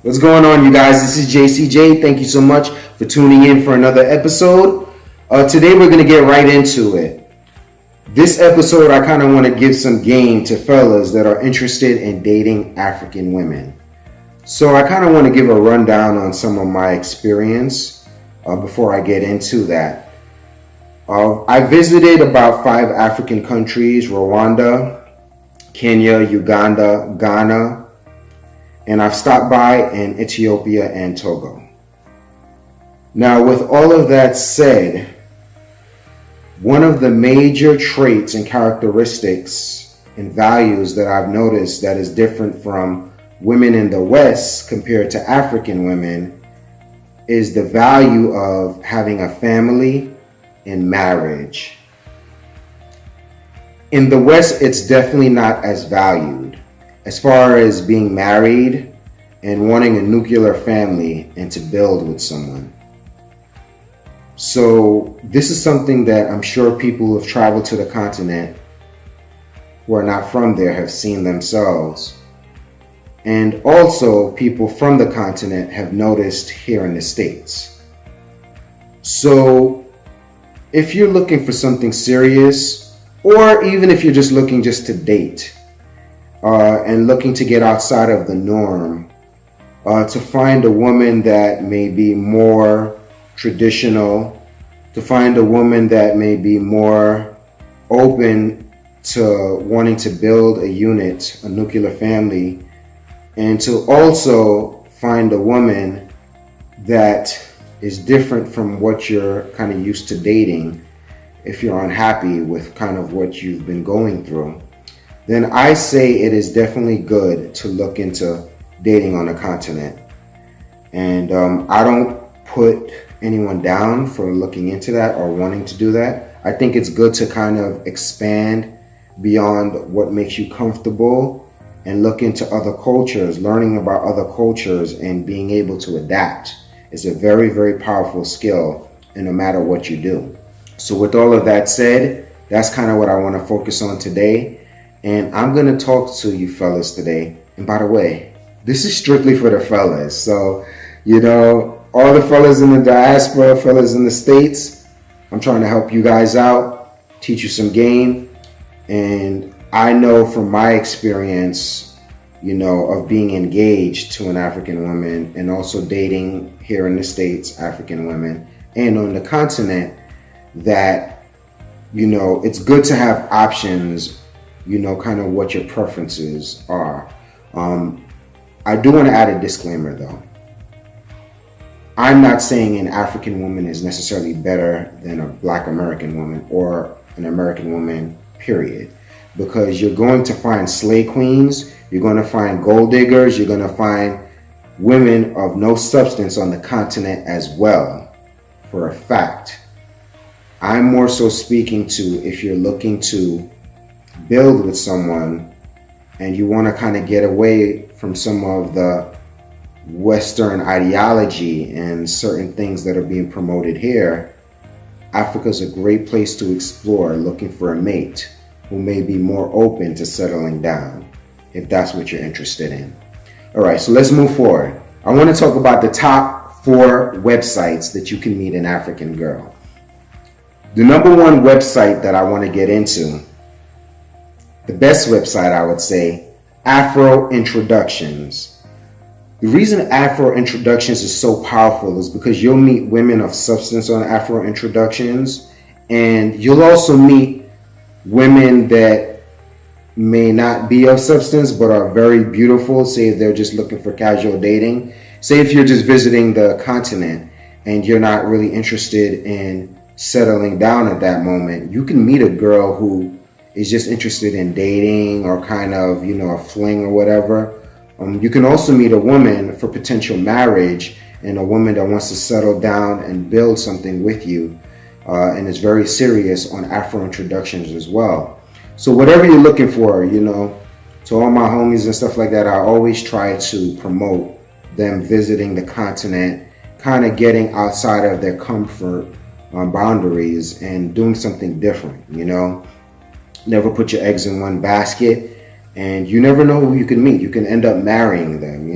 What's going on, you guys? This is JCJ. Thank you so much for tuning in for another episode. Today we're going to get right into it. This episode, I kind of want to give some game to fellas that are interested in dating African women. So I kind of want to give a rundown on some of my experience before I get into that. I visited about 5 African countries: Rwanda, Kenya, Uganda, Ghana, and I've stopped by in Ethiopia and Togo. Now, with all of that said, one of the major traits and characteristics and values that I've noticed that is different from women in the West compared to African women is the value of having a family and marriage. In the West, it's definitely not as valued as far as being married and wanting a nuclear family and to build with someone. So this is something that I'm sure people who have traveled to the continent who are not from there have seen themselves. And also people from the continent have noticed here in the States. So if you're looking for something serious, or even if you're just looking just to date, and looking to get outside of the norm, to find a woman that may be more traditional, to find a woman that may be more open to wanting to build a unit, a nuclear family, and to also find a woman that is different from what you're kind of used to dating, if you're unhappy with kind of what you've been going through, then I say it is definitely good to look into dating on the continent. And I don't put anyone down for looking into that or wanting to do that. I think it's good to kind of expand beyond what makes you comfortable and look into other cultures. Learning about other cultures and being able to adapt is a very, very powerful skill, and no matter what you do. So with all of that said, that's kind of what I want to focus on today. And I'm going to talk to you fellas today. And by the way, this is strictly for the fellas. So, all the fellas in the diaspora, fellas in the States, I'm trying to help you guys out, teach you some game. And I know from my experience, of being engaged to an African woman and also dating here in the States, African women, and on the continent, that, it's good to have options, kind of what your preferences are. I do want to add a disclaimer though. I'm not saying an African woman is necessarily better than a Black American woman or an American woman, period. Because you're going to find slave queens, you're going to find gold diggers, you're going to find women of no substance on the continent as well, for a fact. I'm more so speaking to if you're looking to build with someone and you want to kind of get away from some of the Western ideology and certain things that are being promoted here, Africa's a great place to explore, looking for a mate who may be more open to settling down, if that's what you're interested in. All right, so let's move forward. I want to talk about the top 4 websites that you can meet an African girl. The number 1 website that I want to get into, the best website I would say, Afro Introductions. The reason Afro Introductions is so powerful is because you'll meet women of substance on Afro Introductions, and you'll also meet women that may not be of substance but are very beautiful. Say if they're just looking for casual dating. Say if you're just visiting the continent and you're not really interested in settling down at that moment, you can meet a girl who is just interested in dating or kind of, a fling or whatever. You can also meet a woman for potential marriage and a woman that wants to settle down and build something with you, and is very serious on Afro Introductions as well. So whatever you're looking for, to all my homies and stuff like that, I always try to promote them visiting the continent, kind of getting outside of their comfort boundaries and doing something different, Never put your eggs in one basket. And you never know who you can meet. You can end up marrying them.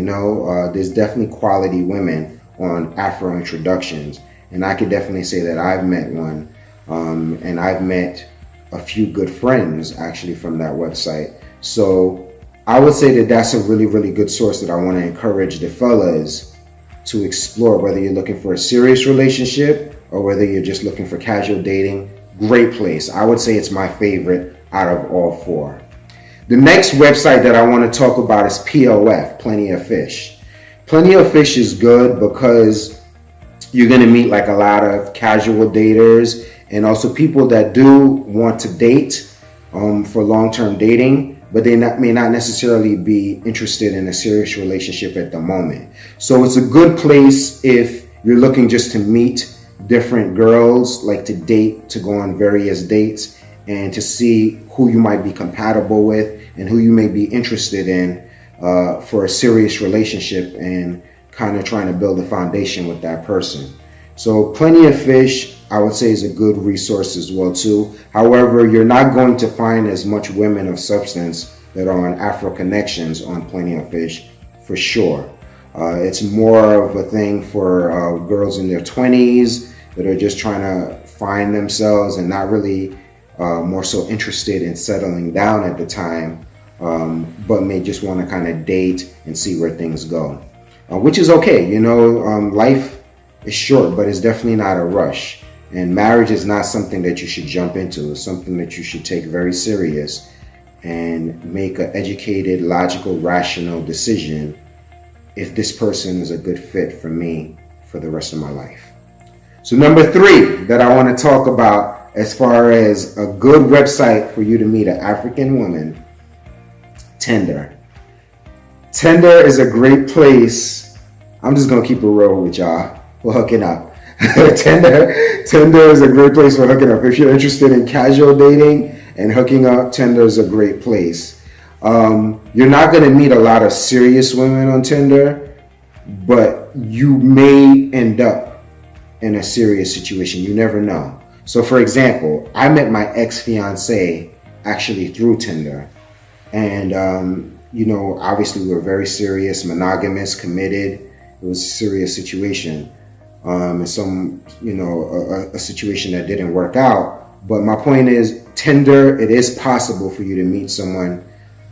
There's definitely quality women on Afro Introductions. And I could definitely say that I've met one. And I've met a few good friends actually from that website. So I would say that that's a really, really good source that I want to encourage the fellas to explore, whether you're looking for a serious relationship or whether you're just looking for casual dating. Great place. I would say it's my favorite out of all four. The next website that I want to talk about is POF, Plenty of Fish. Plenty of Fish is good because you're going to meet like a lot of casual daters and also people that do want to date for long-term dating, but they may not necessarily be interested in a serious relationship at the moment. So it's a good place if you're looking just to meet different girls, like to date, to go on various dates and to see who you might be compatible with and who you may be interested in for a serious relationship and kind of trying to build a foundation with that person. So Plenty of Fish, I would say, is a good resource as well too. However, you're not going to find as much women of substance that are on Afro Connections on Plenty of Fish for sure. It's more of a thing for girls in their 20s that are just trying to find themselves and not really more so interested in settling down at the time, but may just want to kind of date and see where things go, which is okay. Life is short, but it's definitely not a rush. And marriage is not something that you should jump into. It's something that you should take very serious and make an educated, logical, rational decision if this person is a good fit for me for the rest of my life. So number 3 that I want to talk about as far as a good website for you to meet an African woman, Tinder. Tinder is a great place. I'm just going to keep it real with y'all. For hooking up. Tinder is a great place for hooking up. If you're interested in casual dating and hooking up, Tinder is a great place. You're not going to meet a lot of serious women on Tinder, but you may end up in a serious situation. You never know. So for example, I met my ex-fiance actually through Tinder. And, obviously we were very serious, monogamous, committed. It was a serious situation. A situation that didn't work out. But my point is, Tinder, it is possible for you to meet someone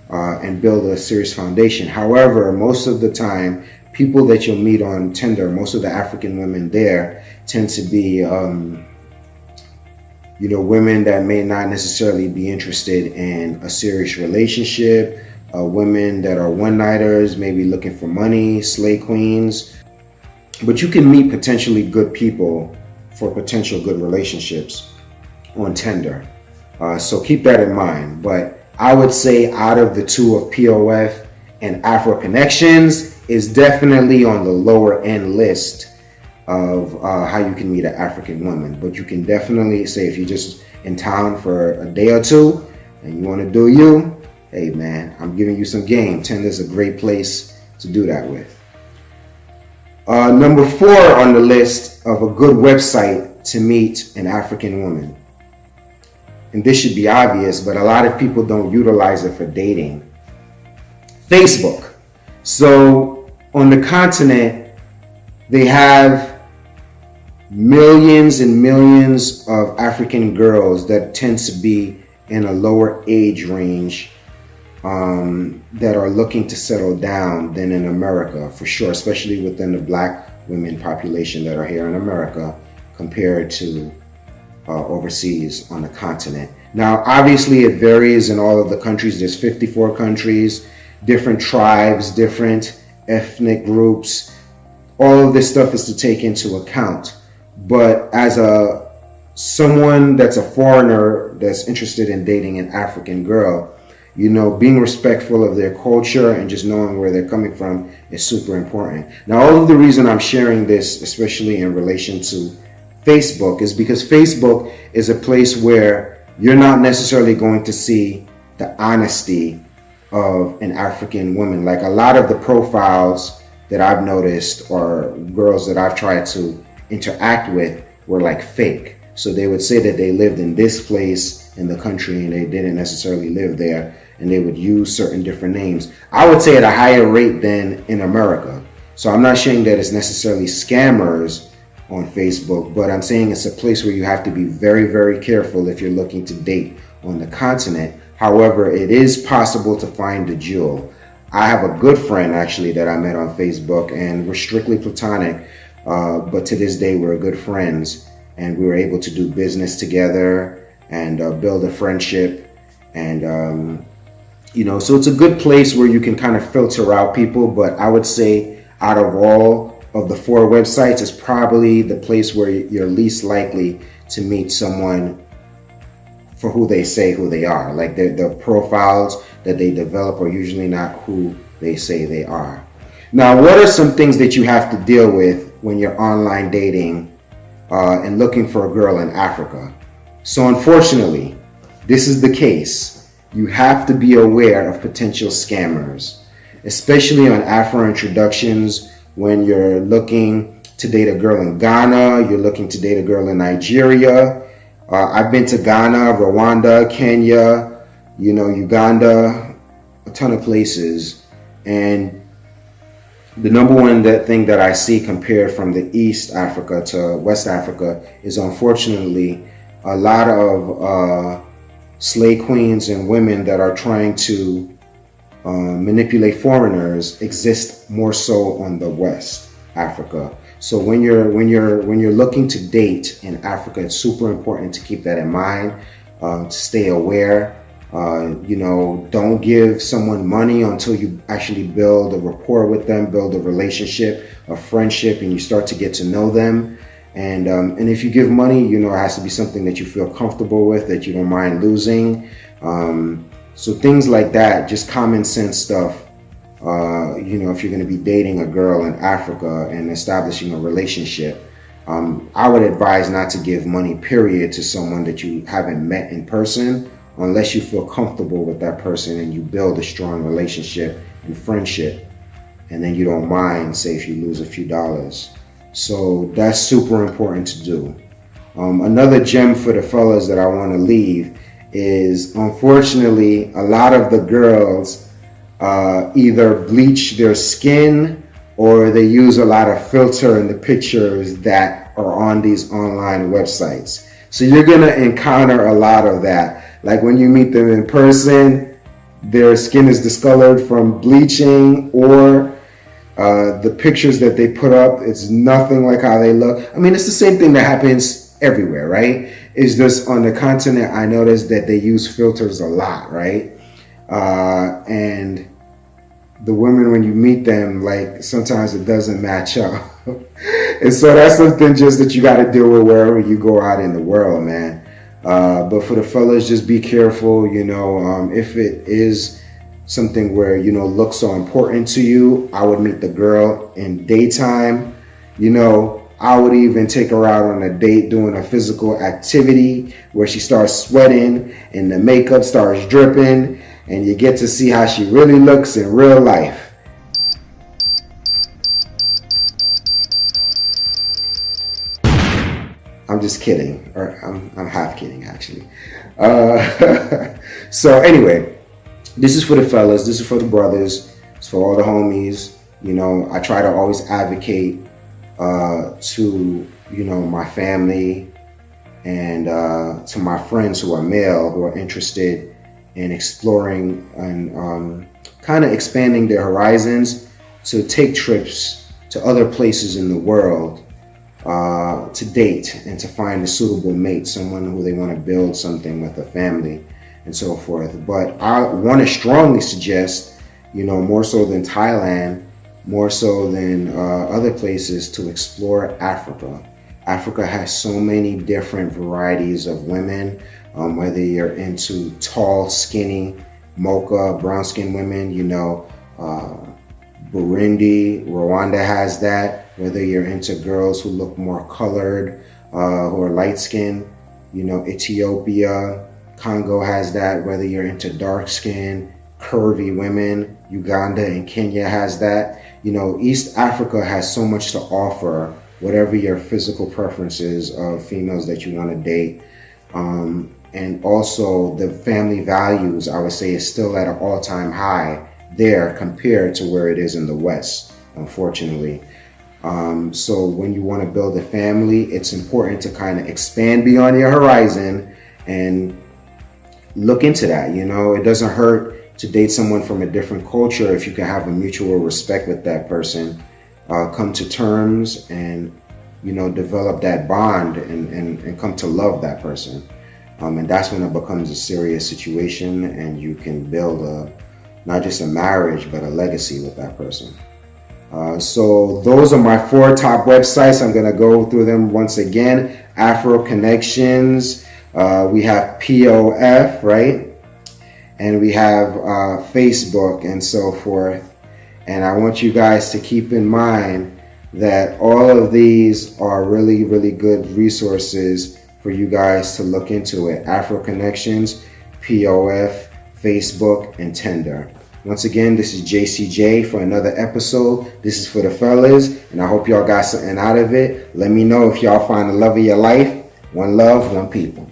and build a serious foundation. However, most of the time, people that you'll meet on Tinder, most of the African women there tend to be, women that may not necessarily be interested in a serious relationship, women that are one-nighters, maybe looking for money, slay queens. But you can meet potentially good people for potential good relationships on Tinder. So keep that in mind. But I would say out of the two of POF and Afro Connections is definitely on the lower end list of how you can meet an African woman. But you can definitely say if you're just in town for a day or two and you want to do you, hey man, I'm giving you some game. Tinder's a great place to do that with. Number 4 on the list of a good website to meet an African woman. And this should be obvious, but a lot of people don't utilize it for dating. Facebook. So on the continent, they have millions and millions of African girls that tend to be in a lower age range that are looking to settle down than in America, for sure, especially within the Black women population that are here in America compared to overseas on the continent. Now, obviously, it varies in all of the countries. There's 54 countries, different tribes, different ethnic groups. All of this stuff is to take into account. But as someone that's a foreigner that's interested in dating an African girl, being respectful of their culture and just knowing where they're coming from is super important. Now, all of the reason I'm sharing this, especially in relation to Facebook, is because Facebook is a place where you're not necessarily going to see the honesty of an African woman. Like a lot of the profiles that I've noticed or girls that I've tried to interact with were like fake. So they would say that they lived in this place in the country and they didn't necessarily live there, and they would use certain different names. I would say at a higher rate than in America. So I'm not saying that it's necessarily scammers on Facebook, but I'm saying it's a place where you have to be very, very careful if you're looking to date on the continent. However, it is possible to find the jewel. I have a good friend actually that I met on Facebook, and we're strictly platonic, but to this day we're good friends, and we were able to do business together and build a friendship. And so it's a good place where you can kind of filter out people. But I would say out of all of the 4 websites, it's probably the place where you're least likely to meet someone for who they say who they are. Like the profiles that they develop are usually not who they say they are. Now, what are some things that you have to deal with when you're online dating and looking for a girl in Africa? So unfortunately, this is the case. You have to be aware of potential scammers, especially on Afro Introductions. When you're looking to date a girl in Ghana, you're looking to date a girl in Nigeria. I've been to Ghana, Rwanda, Kenya, Uganda, a ton of places. And the number one thing that I see compared from the East Africa to West Africa is unfortunately a lot of slave queens and women that are trying to manipulate foreigners exist more so on the West Africa. So when you're looking to date in Africa, it's super important to keep that in mind, to stay aware. Don't give someone money until you actually build a rapport with them, build a relationship, a friendship, and you start to get to know them. And if you give money, it has to be something that you feel comfortable with, that you don't mind losing. So things like that, just common sense stuff. If you're going to be dating a girl in Africa and establishing a relationship, I would advise not to give money, period, to someone that you haven't met in person, unless you feel comfortable with that person and you build a strong relationship and friendship, and then you don't mind, say, if you lose a few dollars. So that's super important to do. Another gem for the fellas that I want to leave is, unfortunately, a lot of the girls either bleach their skin or they use a lot of filter in the pictures that are on these online websites. So you're going to encounter a lot of that. Like when you meet them in person, their skin is discolored from bleaching, or the pictures that they put up, it's nothing like how they look. I mean, it's the same thing that happens everywhere, right? It's just on the continent, I noticed that they use filters a lot, right? And the women, when you meet them, like sometimes it doesn't match up. And so that's something just that you got to deal with wherever you go out in the world, man. But for the fellas, just be careful, if it is something where, looks are important to you, I would meet the girl in daytime. I would even take her out on a date doing a physical activity where she starts sweating and the makeup starts dripping, and you get to see how she really looks in real life. I'm just kidding, or I'm half kidding actually. So anyway, this is for the fellas, this is for the brothers, it's for all the homies. I try to always advocate to my family and to my friends who are male, who are interested in exploring and kind of expanding their horizons, to take trips to other places in the world to date and to find a suitable mate, someone who they want to build something with, a family and so forth. But I want to strongly suggest, more so than Thailand, more so than other places, to explore Africa. Africa has so many different varieties of women, whether you're into tall, skinny, mocha, brown-skinned women, Burundi, Rwanda has that. Whether you're into girls who look more colored, who are light-skinned, Ethiopia, Congo has that. Whether you're into dark-skinned, curvy women, Uganda and Kenya has that. East Africa has so much to offer, whatever your physical preferences of females that you want to date. And also the family values, I would say, is still at an all-time high there compared to where it is in the West, unfortunately. So when you want to build a family, it's important to kind of expand beyond your horizon and look into that. It doesn't hurt to date someone from a different culture if you can have a mutual respect with that person, come to terms and, develop that bond and come to love that person. And that's when it becomes a serious situation and you can build not just a marriage, but a legacy with that person. So those are my 4 top websites. I'm going to go through them once again. Afro Connections. We have POF, right? And we have Facebook and so forth. And I want you guys to keep in mind that all of these are really, really good resources for you guys to look into it. Afro Connections, POF, Facebook, and Tinder. Once again, this is JCJ for another episode. This is for the fellas, and I hope y'all got something out of it. Let me know if y'all find the love of your life. One love, one people.